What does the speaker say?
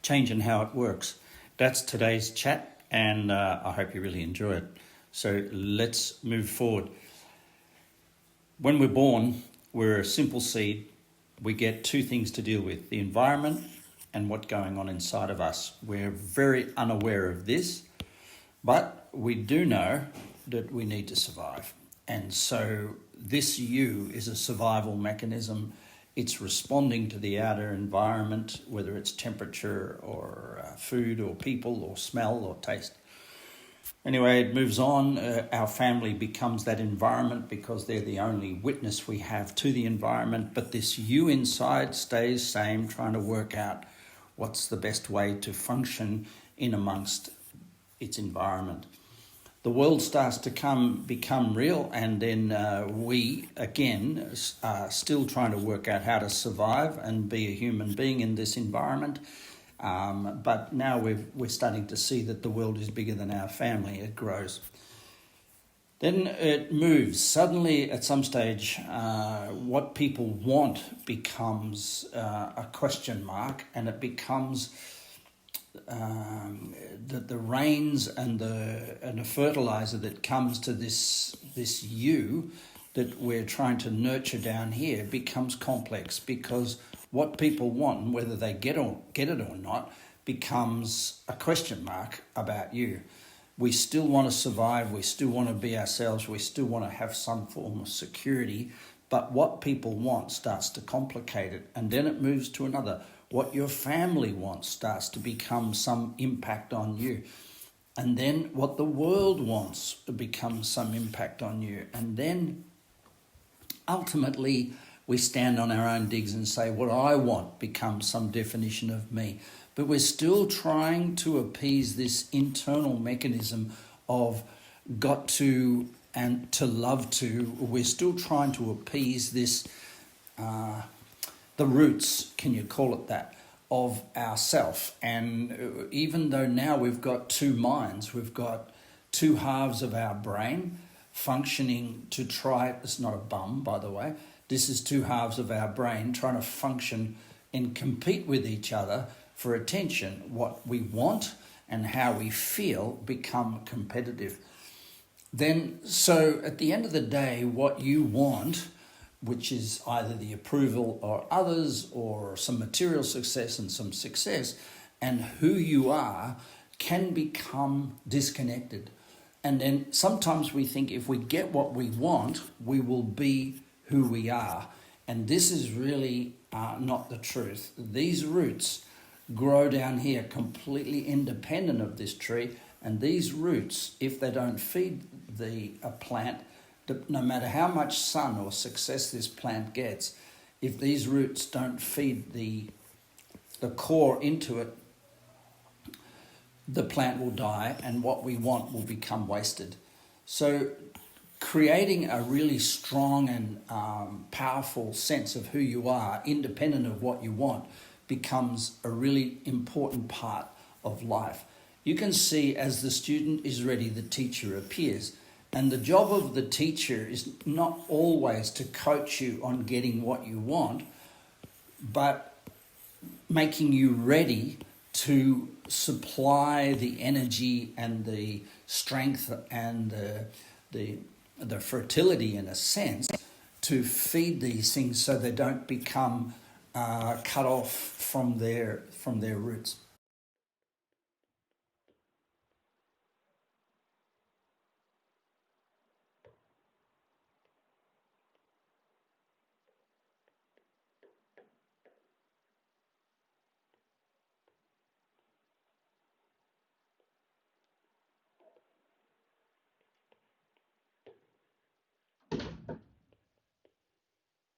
change in how it works. That's today's chat, and I hope you really enjoy it. So let's move forward. When we're born, we're a simple seed. We get two things to deal with: the environment and what's going on inside of us. We're very unaware of this, but we do know that we need to survive. And so this you is a survival mechanism. It's responding to the outer environment, whether it's temperature or food or people or smell or taste. Anyway, it moves on. Our family becomes that environment because they're the only witness we have to the environment. But this you inside stays same, trying to work out what's the best way to function in amongst its environment. The world starts to become real, and then we, again, are still trying to work out how to survive and be a human being in this environment. But now we're starting to see that the world is bigger than our family. It grows. Then it moves. Suddenly, at some stage, what people want becomes a question mark, and it becomes the rains and the fertilizer that comes to this you that we're trying to nurture down here becomes complex, because what people want, and whether they get it or not, becomes a question mark about you. We still want to survive, we still want to be ourselves, we still want to have some form of security, but what people want starts to complicate it, and then it moves to another. What your family wants starts to become some impact on you. And then what the world wants becomes some impact on you. And then ultimately we stand on our own digs and say, what I want becomes some definition of me. But we're still trying to appease this internal mechanism of got to and to love to. We're still trying to appease this the roots, can you call it that, of ourself. And even though now we've got two minds, we've got two halves of our brain functioning to try, it's not a bum, by the way, this is two halves of our brain trying to function and compete with each other for attention. What we want and how we feel become competitive. Then, so at the end of the day, what you want, which is either the approval of others or some material success and some success, and who you are can become disconnected. And then sometimes we think if we get what we want, we will be who we are. And this is really not the truth. These roots grow down here completely independent of this tree, and these roots, if they don't feed a plant, no matter how much sun or success this plant gets, if these roots don't feed the core into it, the plant will die, and what we want will become wasted. So creating a really strong and powerful sense of who you are, independent of what you want, becomes a really important part of life. You can see as the student is ready, the teacher appears. And the job of the teacher is not always to coach you on getting what you want, but making you ready to supply the energy and the strength and the fertility, in a sense, to feed these things so they don't become cut off from their roots.